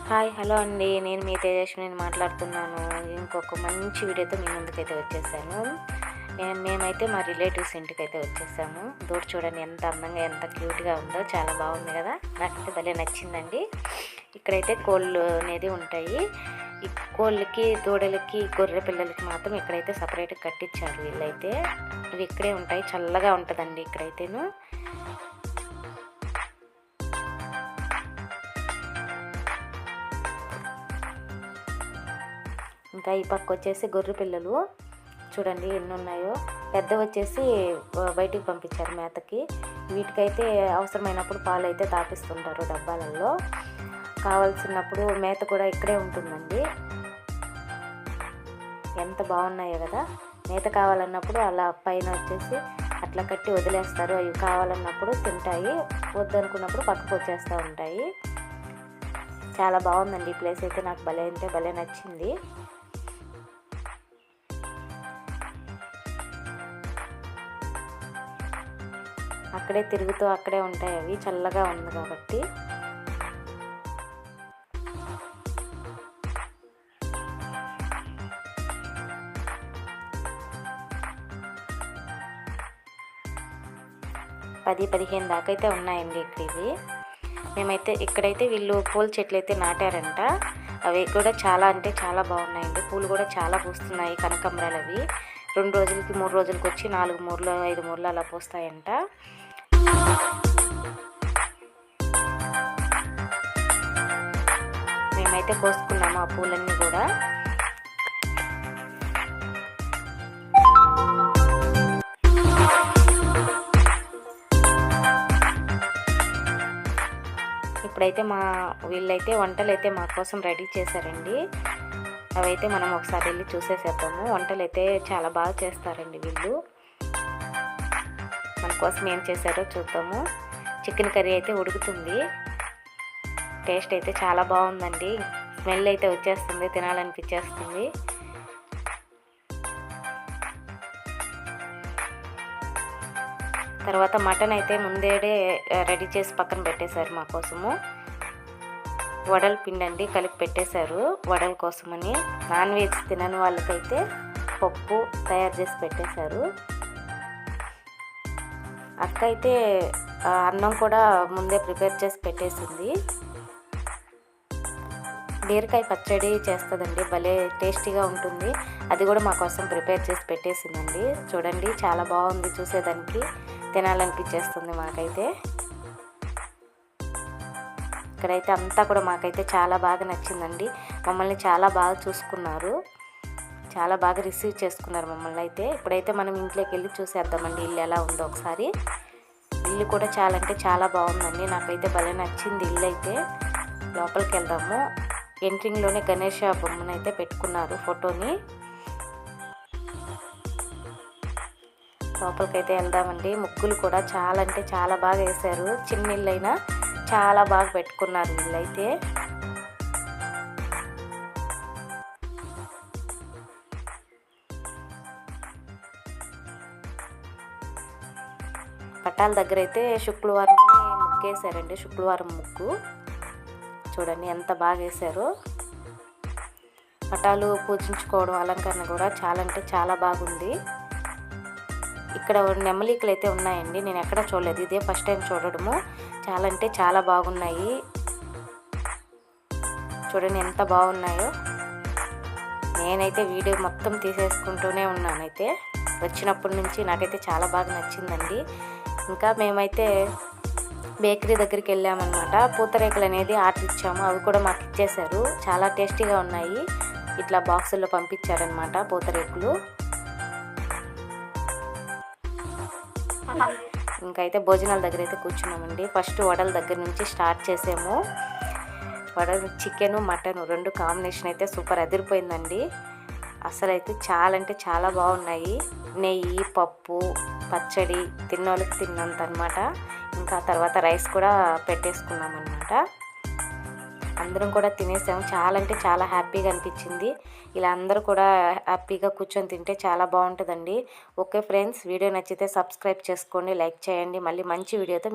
Hi hello అండి, నేను మీ తేజస్విని మాట్లాడుతున్నాను. ఇంకొక మంచి వీడియోతో మీ ముందుకైతే వచ్చేసాను. మేమైతే మా రిలేటివ్స్ ఇంటికైతే వచ్చేసాము. దూడ చూడండి ఎంత అందంగా ఎంత క్యూట్గా ఉందో, చాలా బాగుంది కదా. నాకైతే భలే నచ్చిందండి. ఇక్కడైతే కోళ్ళు అనేది ఉంటాయి. ఈ కోళ్ళకి, దూడలకి, గొర్రె పిల్లలకి మాత్రం ఇక్కడైతే సపరేట్గా కట్టించారు వీళ్ళైతే. ఇవి ఇక్కడే ఉంటాయి, చల్లగా ఉంటుందండి ఇక్కడైతేను. ఇంకా ఈ పక్క వచ్చేసి గొర్రె పిల్లలు చూడండి ఎన్ని ఉన్నాయో. పెద్ద వచ్చేసి బయటికి పంపించారు మేతకి. వీటికైతే అవసరమైనప్పుడు పాలు అయితే తాపిస్తుంటారు డబ్బాలలో. కావాల్సినప్పుడు మేత కూడా ఇక్కడే ఉంటుందండి. ఎంత బాగున్నాయో కదా. మేత కావాలన్నప్పుడు అలా పైన వచ్చేసి అట్లా కట్టి వదిలేస్తారు. అవి కావాలన్నప్పుడు తింటాయి, వద్దనుకున్నప్పుడు పక్కకు వచ్చేస్తూ ఉంటాయి. చాలా బాగుందండి ఈ ప్లేస్ అయితే. నాకు భలే అంటే భలే నచ్చింది. అక్కడే తిరుగుతూ అక్కడే ఉంటాయి, అవి చల్లగా ఉంది కాబట్టి. పది 15 దాకా అయితే ఉన్నాయండి ఇక్కడ ఇవి. ఇక్కడైతే వీళ్ళు పూల చెట్లు అయితే నాటారంట. అవి కూడా చాలా అంటే చాలా బాగున్నాయండి. పూలు కూడా చాలా పూస్తున్నాయి, కనకాంబరాలు. అవి 2 రోజులకి 3 రోజులకి వచ్చి 4 మూరలు 5 మూరలు అలా పూస్తాయంట. మేమైతే కోసుకున్నాము ఆ పూలన్నీ కూడా. ఇప్పుడైతే వీళ్ళైతే వంటలు అయితే మా కోసం రెడీ చేశారండి. అవైతే మనం ఒకసారి వెళ్ళి చూసేసేద్దాము. వంటలు అయితే చాలా బాగా చేస్తారండి వీళ్ళు. మన కోసం ఏం చేశారో చూద్దాము. చికెన్ కర్రీ అయితే ఉడుకుతుంది. టేస్ట్ అయితే చాలా బాగుందండి. స్మెల్ అయితే వచ్చేస్తుంది, తినాలనిపించేస్తుంది. తర్వాత మటన్ అయితే ముందేడే రెడీ చేసి పక్కన పెట్టేశారు మా కోసము. వడల పిండి అండి కలిపి పెట్టేశారు వడల కోసమని. నాన్ వెజ్ తినని వాళ్ళకైతే పప్పు తయారు చేసి పెట్టేశారు. అక్క అయితే అన్నం కూడా ముందే ప్రిపేర్ చేసి పెట్టేసింది. బీరకాయ పచ్చడి చేస్తుందండి, భలే టేస్టీగా ఉంటుంది. అది కూడా మా కోసం ప్రిపేర్ చేసి పెట్టేసిందండి. చూడండి చాలా బాగుంది, చూసేదానికి తినాలనిపించేస్తుంది మాకైతే. ఇక్కడైతే అంతా కూడా మాకైతే చాలా బాగా నచ్చిందండి. మమ్మల్ని చాలా బాగా చూసుకున్నారు, చాలా బాగా రిసీవ్ చేసుకున్నారు మమ్మల్ని అయితే. ఇప్పుడైతే మనం ఇంట్లోకి వెళ్ళి చూసేద్దామండి ఇల్లు ఎలా ఉందో ఒకసారి. ఇల్లు కూడా చాలా అంటే చాలా బాగుందండి, నాకైతే భలే నచ్చింది ఇల్లు అయితే. లోపలికి వెళ్దాము. ఎంట్రింగ్లోనే గణేష బొమ్మనైతే పెట్టుకున్నారు ఫోటోని. లోపలికైతే వెళ్దామండి. ముగ్గులు కూడా చాలా అంటే చాలా బాగా వేశారు. చిన్న ఇల్లు అయినా చాలా బాగా పెట్టుకున్నారు వీళ్ళైతే. పట్టాల దగ్గర అయితే శుక్రవారం ముగ్గు వేశారండి. శుక్రవారం ముగ్గు చూడండి ఎంత బాగా వేశారు. పటాలు పూజించుకోవడం అలంకరణ కూడా చాలా అంటే చాలా బాగుంది. ఇక్కడ నెమలికలు అయితే ఉన్నాయండి, నేను ఎక్కడ చూడలేదు, ఇదే ఫస్ట్ టైం చూడడము. చాలా అంటే చాలా బాగున్నాయి. చూడండి ఎంత బాగున్నాయో. నేనైతే వీడియో మొత్తం తీసేసుకుంటూనే ఉన్నానైతే. వచ్చినప్పటి నుంచి నాకైతే చాలా బాగా నచ్చిందండి. ఇంకా మేమైతే బేకరీ దగ్గరికి వెళ్ళామన్నమాట. పూతరేకులు అనేది ఆర్డర్ ఇచ్చాము, అవి కూడా మాకు ఇచ్చేశారు. చాలా టేస్టీగా ఉన్నాయి. ఇట్లా బాక్సుల్లో పంపించారనమాట పూతరేకులు. ఇంకైతే భోజనాల దగ్గర అయితే కూర్చున్నామండి. ఫస్ట్ వడల దగ్గర నుంచి స్టార్ట్ చేసాము. వడలు చికెను మటను 2 కాంబినేషన్ అయితే సూపర్ అదిరిపోయిందండి. అసలు అయితే చాలా అంటే చాలా బాగున్నాయి. నెయ్యి, పప్పు, పచ్చడి తిన్నోళ్ళకి తిన్నంత అనమాట. ఇంకా తర్వాత రైస్ కూడా పెట్టేసుకున్నాం అనమాట. అందరం కూడా తినేసాము. చాలా అంటే చాలా హ్యాపీగా అనిపించింది. ఇలా అందరూ కూడా హ్యాపీగా కూర్చొని తింటే చాలా బాగుంటుందండి. ఓకే ఫ్రెండ్స్, వీడియో నచ్చితే సబ్స్క్రైబ్ చేసుకోండి, లైక్ చేయండి. మళ్ళీ మంచి వీడియోతో